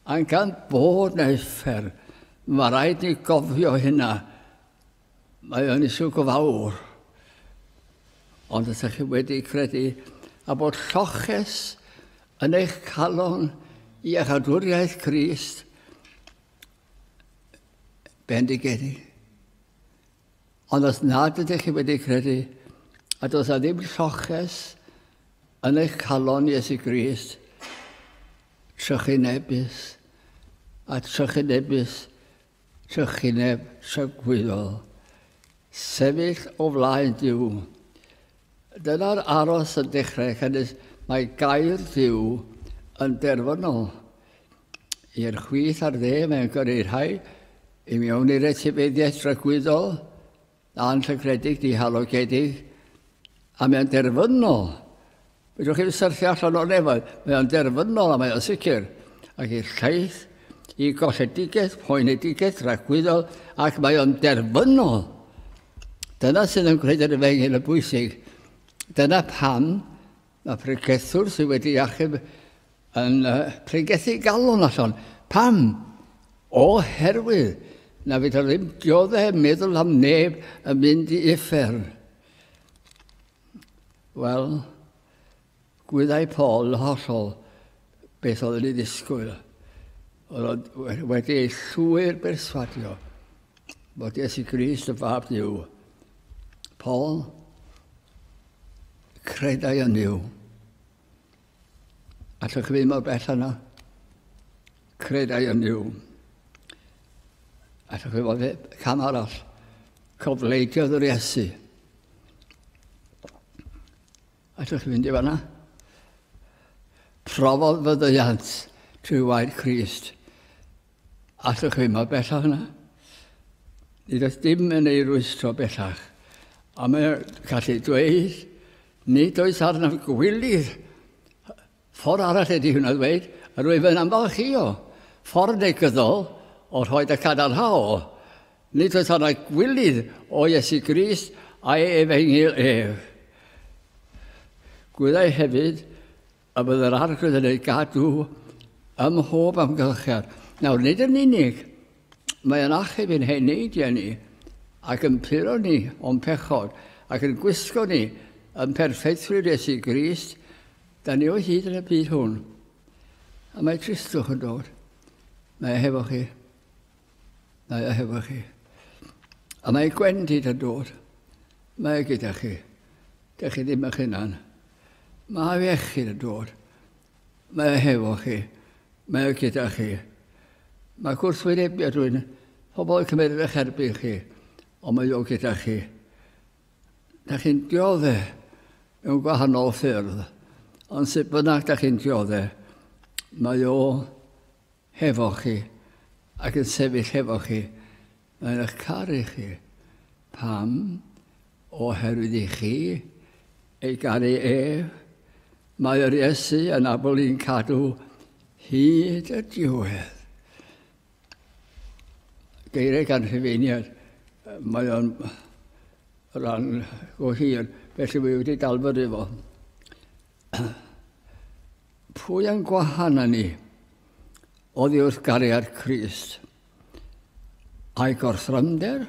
A'n gan bod na uffern, mae rhaid ni gofio hynna. Mae o'n isw gofawr. Ond ydych chi wedi credu a bod lloches yn eich calon i eich adwriaeth Crist bendigedig. Ond os nad ydych chi wedi credu a does a ddim lloches yn eich calon Iesu Grist, trychinebus a trychinebus, trychineb trygwyddol. Sefyll o flaen Duw. Dyna'r aros yn dechrau, cynnes mae gair Duw yn derfynol. i'r chwith ar dde, mae'n gyrraedd i mewn i'r etifeddiaeth rhagwyddol, a'n llygredeg di halogedig, a mae'n derfynol. Fydwch chi'n syrthio allan o'r nefoedd, mae'n derfynol a mae'n sicr, ac i'r llaeth, i golledigaeth, poenedigaeth, rhagwyddol, ac mae'n derfynol. Dyna sydd yn gwneud yr efengyl y bwysig. Dyna pam mae pregethwr sydd wedi achub yn pregethu galon allan. Pam? Oherwydd na fydd ddim dioddau meddwl am neb yn mynd i uffern. Wel, gwyddau Paul hollol beth oedd yn ei ddisgwyl. Oedd wedi ei llwyr berswadio bod Iesu Grist y fab Duw. Paul, credau yn Duw. Allwch chi mor bell yna? Credau yn Duw. Allwch chi fod cam arall, cofleidiodd yr Iesu. Allwch chi fynd i fanna? Profodd fyddaiant trwy waed Crist. Allwch chi mor bellach yna? Nid oes dim yn ei rwystro bellach. A mae'n gallu dweud, nid oes arnaf gwylydd. Ffordd arall ydy hwnna dweud, a rwyf yn amfalchio. Ffordd negyddol o rhoi y cadarnhaol. Nid oes arnaf gwylydd o Iesu Grist a'i efengyl ef. Gwyddau hefyd, a bydd yr arglwydd yn ei gadw ym mhob amgylchiad. Nawr, nid yn unig, mae'n achub yn heneidio ni, ac yn puro ni o'n pechod, ac yn gwisgo ni yn perffeithrwydd Iesu Grist, da ni o hyd yn y byd hwn. A mae tristwch yn dod. Mae hefo chi. Mae hefo chi. A mae gwendid yn dod. Mae gyda chi. Da chi ddim eich hunan. Mae iechyd yn dod. Mae hefo chi. Mae gyda chi. Mae gwrthwynebiad rwy'n pobl yn cymryd eich erbyn chi. Ond mae o gyda chi. Da chi'n dioddau mewn gwahanol ffyrdd. Ond sut bynnag da chi'n dioddau, mae o hefo chi ac yn sefyll hefo chi. Mae'n eich caru chi. Pam? Oherwydd i chi ei garu ef. Mae'r Iesu yn abol i'n cadw hyd y diwedd. Geiriau gan Rhufeiniad, mae o'n rhan o hir, felly fi wedi dalfod efo. Pwy yn gwahanol ni oddi wrth gariad Crist? A'i gorthrynder?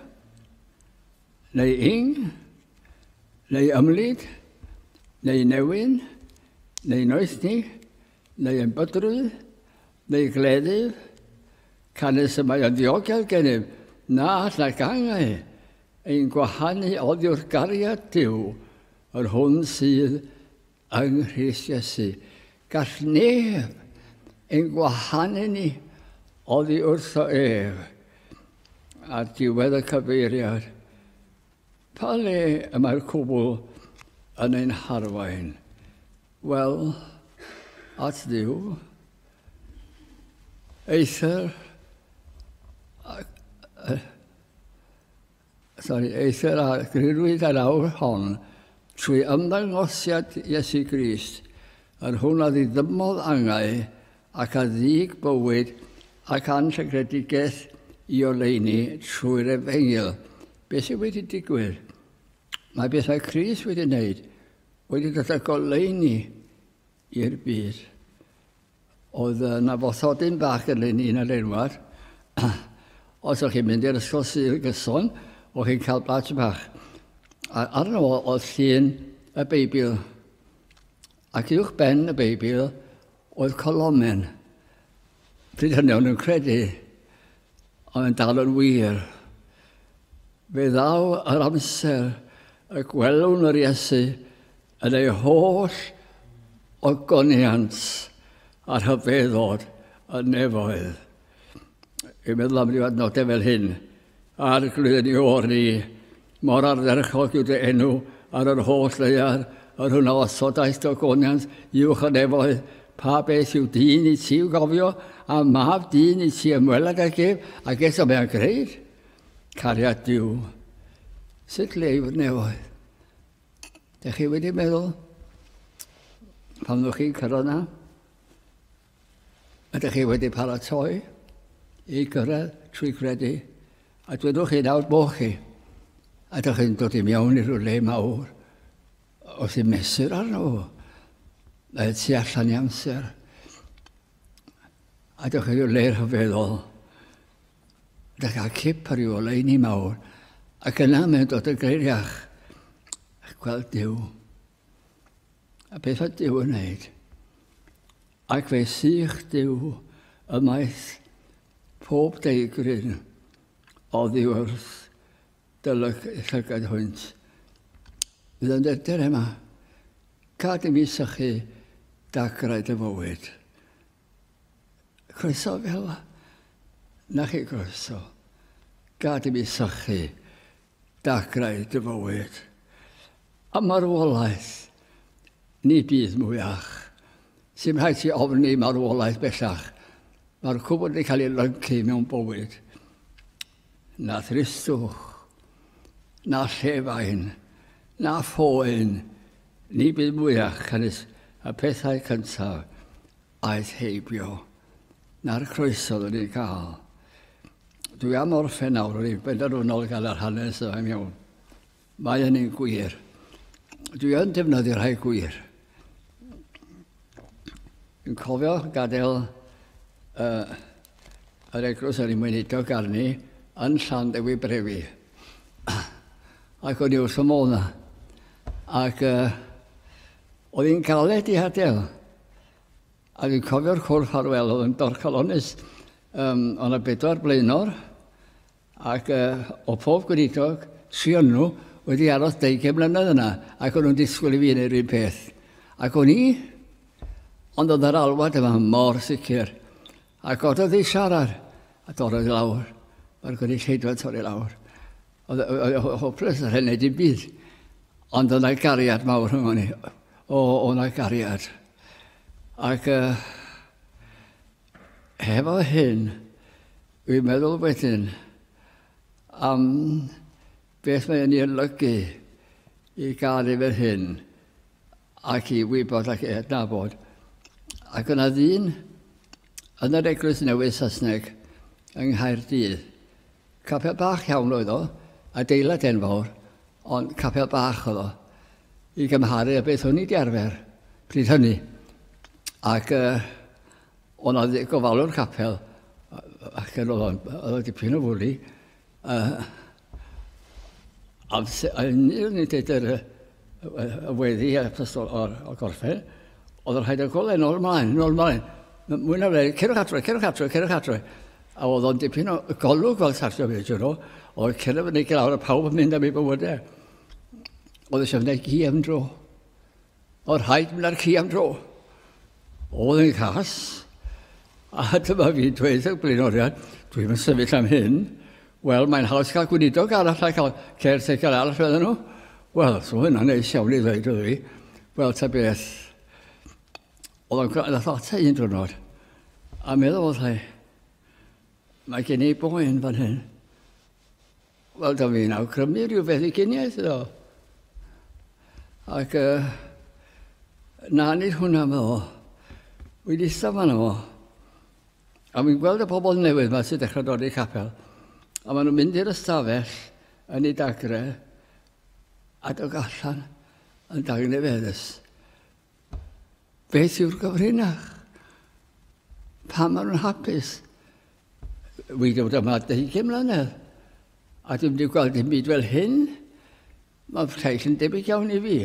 Neu ing? Neu ymlyd? Neu newyn? Neu noethni? Neu embydrwydd? Neu gleddydd? Canes y mae o'n ddiogel gennym? Na, na gangau. Ein gwahanu oddi wrth gariad Duw, yr hwn sydd yng Nghrist Iesu. Gall neb ein gwahanu ni oddi wrtho ef. A diwedd y cyfeiriad. Pa le y mae'r cwbl yn ein harwain? Wel, at Dduw, eithir a gryrwyd ar awr hon trwy ymddangosiad Iesu Grist yn hwn a ddiddymodd angau ac a ddig bywyd ac anrhygredigaeth i oleini trwy'r efengyl. Beth sydd wedi digwydd? Mae beth mae Crist wedi wneud wedi dod â goleini i'r byd. Oedd yna fothodyn bach yn un ar enwad. Os o'ch chi'n mynd i'r ysgol Sul Gyson, o'ch chi'n cael blat bach. A arno oedd llun y Beibl. Ac uwch ben y Beibl oedd colomen. Pryd hynny o'n nhw'n credu, ond yn dal yn wir. Fe ddaw yr amser y gwelwn yr Iesu yn ei holl ogoniant a'r hyfeddod y nefoedd. I'n meddwl am ryw adnodau fel hyn, ar glwydden i o'r ni, mor ardderchog yw dy enw ar yr holl leiar, ar hwnna osodaeth ogoniant, uwch y nefoedd, pa beth yw dyn I ti i'w gofio, a mab dyn I ti ymwelad ag ef, a ges o mewn greid. Cariad diw. Sut leif newydd? Dych chi wedi meddwl, pan ddwch chi'n cyrraedd na, ydych chi wedi paratoi I gyrraedd trwy credu, a dwedwch chi nawr bo chi, ydych chi'n dod I mewn I rhywle mawr, os I mesur arno fo, tu allan I amser, a ydych chi'n rhywle rhyfeddol, ydych chi'n cip ar yw o leini mawr, ac yna mae'n dod y greiriach, a gweld Dyw. A beth oedd Dyw yn wneud? Ac fe sych Dyw ymaith pob deigryn oddi wrth llygad hwynt. Fydd yn dyr yma, gad I mi sychu dagrau dy fywyd. Croeso fel na chi croeso. Gad I mi sychu dagrau dy fywyd. A marwolaeth, ni bydd mwyach. Sy'n rhaid I ofyn I marwolaeth bellach. Mae'r cwbl wedi cael ei lyncu mewn bywyd. Na thristwch, na llefain, na ffoen, ni bydd mwyach cynnes y pethau cyntaf aeth heibio. Na'r croeso dyn ni'n cael. Dwi am orffen nawr, o'n i'n benderfynol gael yr hanes yma mewn. Mae hynny'n gwir. Dwi yn defnyddio rhai gwir. Dwi'n cofio gadael yr eglwys o'n i'n wynedo garni yn Llandewi Brefi. Ac o'n i wrth y modd na. Ac oedd hi'n galed I hadael. A dwi'n cofio'r cwrdd Harwel, oedd yn dorcalonus o'n y 4 blaenor. Ac o pob gweinidog, 3 o'n nhw, wedi aros 20 mlynedd yna. Ac o'n nhw'n disgwyl I fi wneud rhywun peth. Ac o'n I, ond oedd yr alwad yma mor sicr. Ac oeddodd I siarad, a dorrodd I lawr. Mae'r gynulleidfa'n torri lawr. Oedd hopeless ar hynny dim byd. Ond o'na gariad mawr yma ni. O'na gariad. Ac hefo hyn, dwi'n meddwl wedyn am beth mae'n i'n lygu I gael I fel hyn ac I wybod ac I adnabod. Ac yna ddyn yn yr eglwys newydd Saesneg yng Nghaerdydd. Capel bach iawn oedd o, adeilad enfawr, ond capel bach oedd o I gymharu a beth o'n I 'di arfer pryd hynny. Ac o'na gofalwr capel, ac oedd o dipyn o fwli, Ni'n dweud y weddi o'r gorffen, oedd yr rhaid o golau nôl ymlaen. Mwy na le, cerwch adre. A oedd o'n dipyn o golwg fel sartio fi, oedd cerwch fyny lawr a pawb yn mynd am ei bywydau. Oedd eisiau gwneud ci am dro. Oedd rhaid mynd ar ci am dro. Oedd yn cas. A dyma fi dweud y blaenoriad, dwi'n sefyll am hyn. Wel, mae'n haws cael gweinidog arall a cael caretaker arall fydden nhw. Wel, so hynna'n neis iawn I ddweud o fi. Wel, ta beth. Oedd o'n gwneud lot un drwnod. A meddwl oedd hai, mae gen I boen fan hyn. Wel, da fi'n awgrymu rhyw feddyginiaeth iddo. Ac na nid hwnna meddwl. Wedi staf fan o. A mi'n gweld y pobl newydd yma sy'n dechrau dod I capel. A maen nhw'n mynd i'r ystafell yn ei dagrau a dod allan yn dagnefeddus. Beth yw'r gyfrinach? Pam maen nhw'n hapus? Wedi bod yma 20 mlynedd. A dwi'n wedi gweld dim byd fel hyn. Mae'r lleill yn debyg iawn I fi.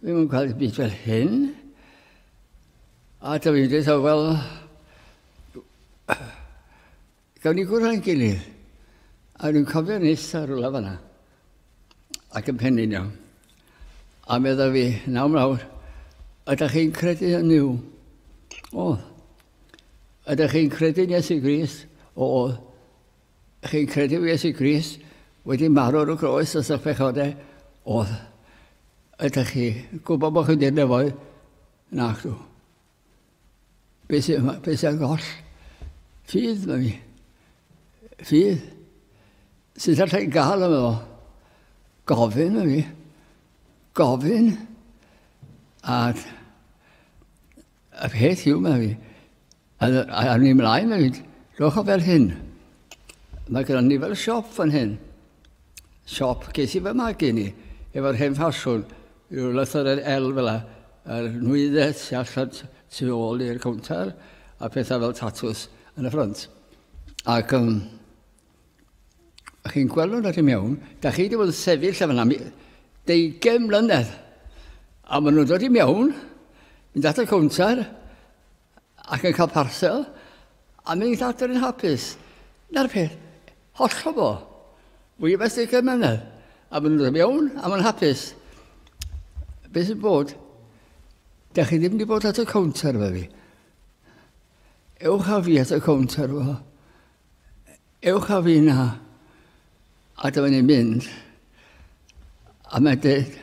Ddim yn gweld dim byd fel hyn. A dwi'n dweud, wel, gawn ni gwrdd â'n gilydd. A dwi'n cofio nesa rhywle fan'na. Ac yn pennin iawn. A meddwl fi, nawr, ydych chi'n credu yn Niw? Oedd. Ydych chi'n credu yn Iesu Grist? Oedd. Chi'n credu yn Iesu Grist wedi marw'r o groes os ych pechodau? Oedd. Ydych chi gwybod bod chi'n dweud nefoedd? Nachdw. beth sy'n goll. Ffydd, mae fi. Ffydd. Sydd allai gael am o. Gofyn, mae fi. Gofyn. A peth yw, mae fi. A ni'n mlaen, mae fi. Rwch o fel hyn. Mae gyda ni fel siop fan hyn. Siop, ges i fy magu ni. Efo'r hen ffasiwn. Rwy'n lythyr el fel la. Yr nwyddau tu allan tu ôl i'r counter. A pethau fel tatws yn y ffrant. Ac chi'n gweld nhw'n rhaid i mewn. Da chi wedi bod yn sefyll lle fyna 20 mlynedd. A maen nhw'n dod i mewn. Mynd at y counter. Ac yn cael parsel. A mynd adar yn hapus. Na'r peth. Holl o bo. Fwy o beth 20 mlynedd. A maen nhw'n dod i mewn. A maen hapus. Beth sy'n bod? Da chi ddim wedi bod at y counter fe fi. Ewch a fi at y counter fo. Ewch a fi na. A dyma ni'n mynd. A mae'n dweud,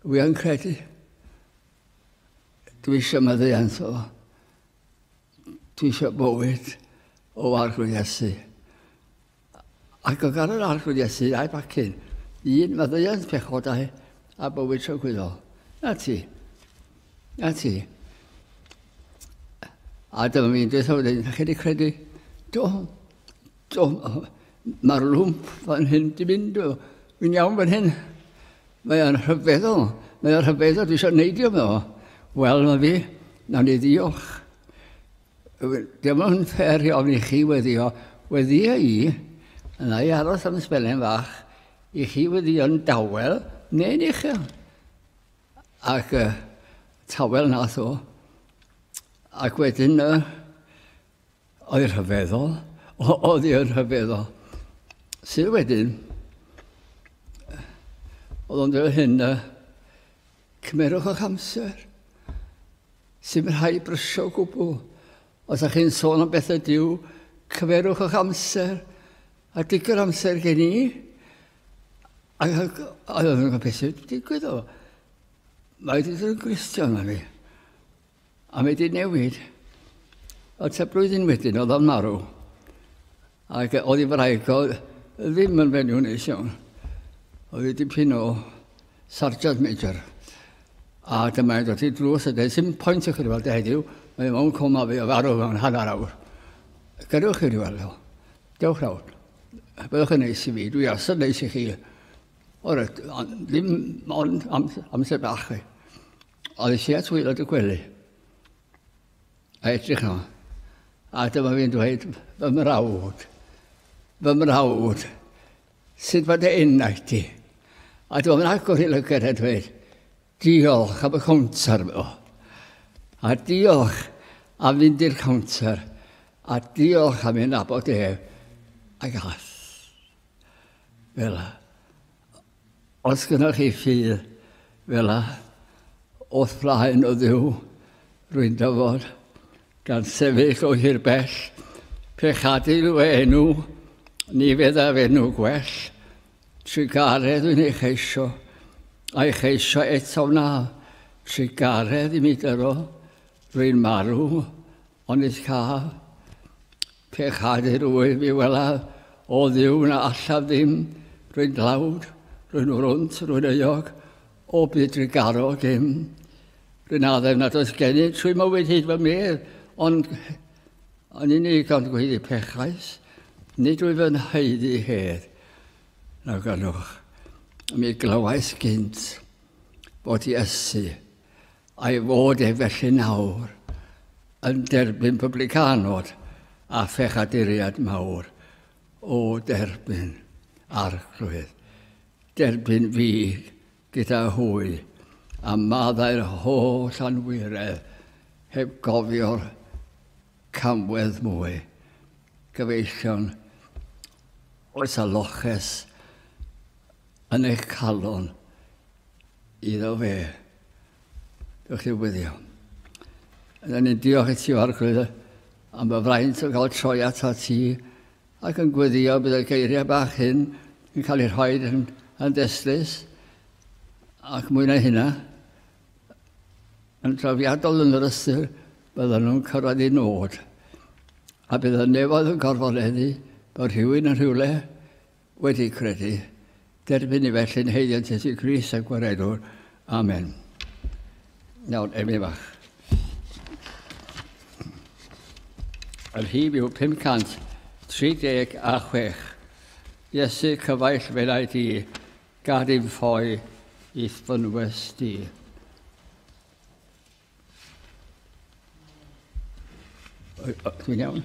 wi yn credu. Dwi eisiau maddeuant o. Dwi eisiau bywyd o arglwydd Iesu. Ac o gan yr arglwydd Iesu, a'i bacyn, un maddeuant pechodau a bywyd trogwyddol. Na ti. Na ti. A dyma fi'n dweud o wedyn, chi wedi credu? Do, mae'r lwmp fan hyn di mynd o. Fi'n iawn fan hyn. Mae'n rhyfeddol. Mae'n rhyfeddol, dwi eisiau neidio me o. Wel, mae fi, na ni ddiolch. Dim ond ffer i ofni chi weddio. Weddio i, yna i aros am ysbelen fach, i chi weddio'n dawel, neu'n uchel. Ac tawel nath o. Ac wedyn, oedd rhyfeddol. Oedd i'n rhyfeddol. Sydd wedyn, oedd o'n dweud hyn, cymerwch o'ch amser. Sy'n rhaid brysio o gwbl. Os ydych chi'n sôn am bethau diw, cymerwch o'ch amser. A digon amser gen i. A oedd o'n gwybod beth sy'n digwydd o. Mae wedi dod yn Gristion na fi. A mae wedi newid. O ta blwyddyn wedyn, oedd o'n marw. Ac oedd i fraig o ddim yn fenyw neis iawn. Oedd i dipyn o Sergeant Major. A dyma i'n dod i drws a dweud, sy'n pwynt o'ch chi wedi weld heddiw, mae mewn coma fi o farw mewn hanner awr. Gyrwch chi wedi weld o. Dewch rawr. Byddwch yn neis i fi, dwi as yn neis i chi. O'r ddim ond amser bach chi. Oedd eisiau at wylod y gwely. A edrych na. A dyma fi'n dweud, fy mrawd. Fy mrawd. Sut fod e unau ti? A dyma fi'n agor i lygad a dweud, diolch am y counter o. A diolch am fynd i'r counter. A diolch am ein abod ef. A gath. Fel la. Os gynnwch chi ffydd fel la, o'th flaen o ddiw, rwy'n dyfod, gan sefyll o hir bell, pechadu yw enw, ni fydd a enw gwell, trigaredd wy'n ei cheisio, a'i cheisio eto na, trigaredd i mi dyro, rwy'n marw, ond eith caf, pechadu rwy'n fi wela, o ddiw na allaf ddim, rwy'n dlawd, rwy'n wrwnt, rwy'n euog, o byd trigaro dim, rwy'n addef nad oes gennym trwy mywyd hyd fy medd, ond yn unig ond gweithio pechais, nid rwy'n fy nheiddi hedd. Na ganwch, mi glywais gynt bod Iesu a'i fod e felly nawr yn derbyn publicanod a phechaduriad mawr o derbyn arglwydd. Derbyn fi gyda hwy a maddau'r holl anwiredd heb gofio'r camwedd mwy. Gyfeillion oes a loches yn eich calon iddo fe. Dewch chi wyddio. Yna ni'n diolch i ti arglwydd am y fraint o gael troi at ti ac yn gwyddio bydd y geiriau bach hyn yn cael ei rhoi yn deslys ac mwy na hynna yn trafiadol yn yr ystyr bydden nhw'n cyrraedd I nod. A bydd y nefoedd yn gorfoleddu bod rhywun yn rhywle wedi credu. Derbyn I felly'n heiddiant Iesu Grist a gwaredwr. Amen. Nawr, emi fach. Yr hif yw 536. Iesu cyfaill felai di, gad i'n ffoi I ffynwys di. Dwi'n iawn?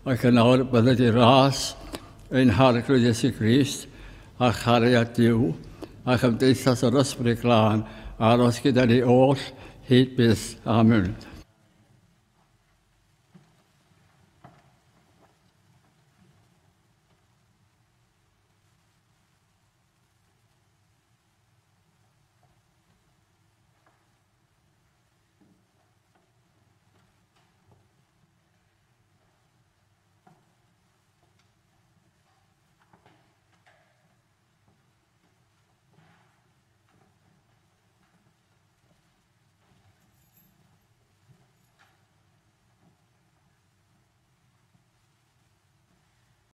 Ac yn awr bydde di ras ein harglwyd Iesu Grist, a chariad Dyw, a chymdeithas yr ysbryd glân, aros gyda ni oll hyd byth. Amen.